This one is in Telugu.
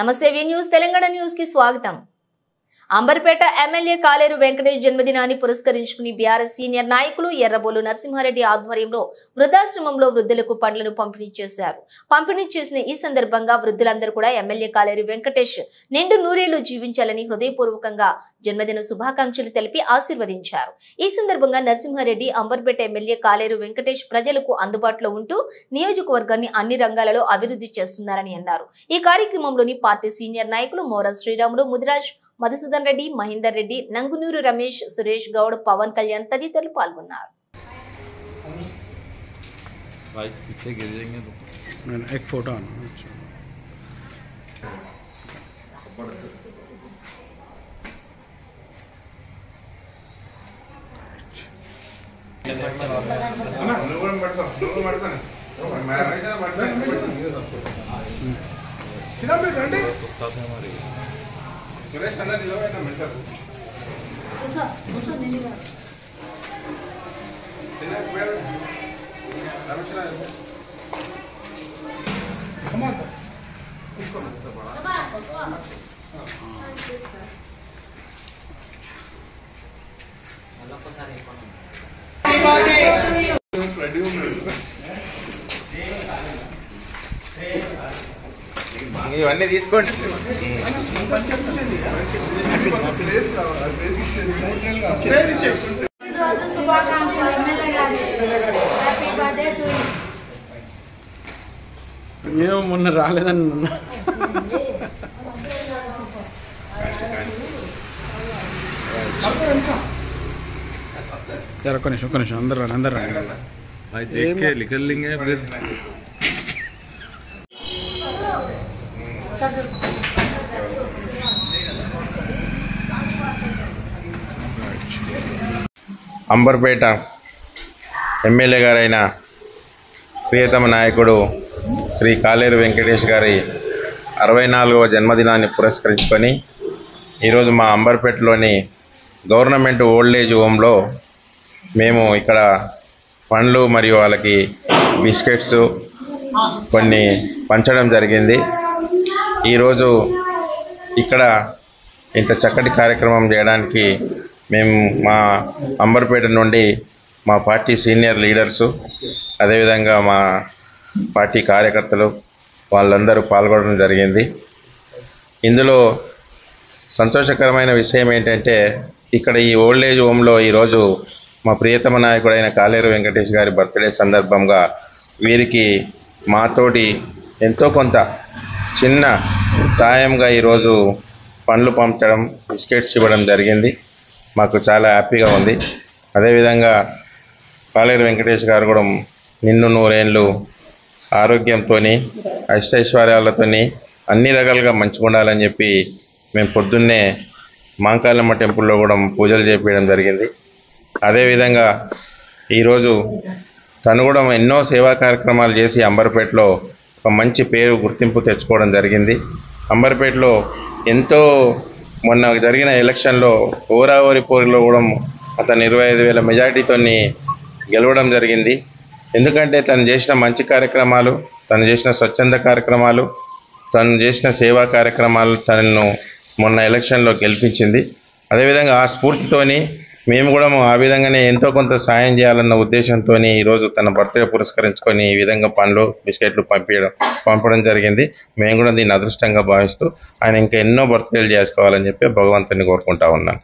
నమస్తే వి న్యూస్ తెలంగాణ న్యూస్ కి స్వాగతం. అంబర్పేట ఎమ్మెల్యే కాలేరు వెంకటేష్ జన్మదినాన్ని పురస్కరించుకుని బీఆర్ఎస్ సీనియర్ నాయకులు ఎర్రబోలు నరసింహారెడ్డి ఆధ్వర్యంలో వృద్ధాశ్రమంలో వృద్ధులకు పండ్లను పంపిణీ చేశారు. పంపిణీ చేసిన ఈ సందర్భంగా వృద్ధులందరూ కూడా ఎమ్మెల్యే కాలేరు వెంకటేష్ నిండు నూరేళ్లు జీవించాలని హృదయపూర్వకంగా జన్మదిన శుభాకాంక్షలు తెలిపి ఆశీర్వదించారు. ఈ సందర్భంగా నరసింహారెడ్డి అంబర్పేట ఎమ్మెల్యే కాలేరు వెంకటేష్ ప్రజలకు అందుబాటులో ఉంటూ నియోజకవర్గాన్ని అన్ని రంగాలలో అభివృద్ధి చేస్తున్నారని అన్నారు. ఈ కార్యక్రమంలోని పార్టీ సీనియర్ నాయకులు మోరా శ్రీరాములు, ముదిరాజ్, మధుసూదన్ రెడ్డి, మహేందర్ రెడ్డి, నంగునూరు రమేష్, సురేష్ గౌడ్, పవన్ కళ్యాణ్ తదితరులు పాల్గొన్నారు. सुरेश अंदर लो ना मिलता है उसा नहीं लगा तेरा पेड़ रमेश ना कम ऑन इसको मस्त बड़ा अल्लाह को सारे ఇవన్నీ తీసుకోండి. మేము మొన్న రాలేదని ఒక్క నిమిషం అందరు निकल लेंगे फिर అంబర్పేట ఎమ్మెల్యే గారైన ప్రియతమ నాయకుడు శ్రీ కాలేరు వెంకటేష్ గారి 64వ జన్మదినాన్ని పురస్కరించుకొని ఈరోజు మా అంబర్పేటలోని గవర్నమెంట్ ఓల్డేజ్ హోమ్లో మేము ఇక్కడ పండ్లు మరియు వాళ్ళకి బిస్కెట్స్ కొన్ని పంచడం జరిగింది. ఈరోజు ఇక్కడ ఇంత చక్కటి కార్యక్రమం చేయడానికి మేము మా అంబర్పేట నుండి మా పార్టీ సీనియర్ లీడర్సు, అదేవిధంగా మా పార్టీ కార్యకర్తలు వాళ్ళందరూ పాల్గొనడం జరిగింది. ఇందులో సంతోషకరమైన విషయం ఏంటంటే ఇక్కడ ఈ ఓల్డేజ్ హోమ్లో ఈరోజు మా ప్రియతమ నాయకుడైన కాలేరు వెంకటేష్ గారి బర్త్డే సందర్భంగా వీరికి మాతోటి ఎంతో కొంత చిన్న సాయంగా ఈరోజు పండ్లు పంచడం, బిస్కెట్స్ ఇవ్వడం జరిగింది. మాకు చాలా హ్యాపీగా ఉంది. అదేవిధంగా కాలేరు వెంకటేష్ గారు కూడా నిన్ను నూరేళ్ళు ఆరోగ్యంతో అష్టైశ్వర్యాలతో అన్ని రకాలుగా మంచిగా ఉండాలని చెప్పి మేము పొద్దున్నే మాంకాలమ్మ టెంపుల్లో కూడా పూజలు చేపించడం జరిగింది. అదేవిధంగా ఈరోజు తను కూడా ఎన్నో సేవా కార్యక్రమాలు చేసి అంబర్పేటలో ఒక మంచి పేరు గుర్తింపు తెచ్చుకోవడం జరిగింది. అంబర్పేటలో ఎంతో మొన్న జరిగిన ఎలక్షన్లో ఓరావరి పోరులో కూడా అతను 25,000 మెజార్టీతో గెలవడం జరిగింది. ఎందుకంటే తను చేసిన మంచి కార్యక్రమాలు, తను చేసిన స్వచ్ఛంద కార్యక్రమాలు, తను చేసిన సేవా కార్యక్రమాలు తనను మొన్న ఎలక్షన్లో గెలిపించింది. అదేవిధంగా ఆ స్ఫూర్తితోని మేము కూడా ఆ విధంగానే ఎంతో కొంత సాయం చేయాలన్న ఉద్దేశంతో ఈరోజు తన బర్త్డే పురస్కరించుకొని ఈ విధంగా పండ్లు, బిస్కెట్లు పంపడం జరిగింది. మేము కూడా దీన్ని అదృష్టంగా భావిస్తూ ఆయన ఇంకా ఎన్నో బర్త్డేలు చేసుకోవాలని చెప్పి భగవంతుని కోరుకుంటా ఉన్నాను.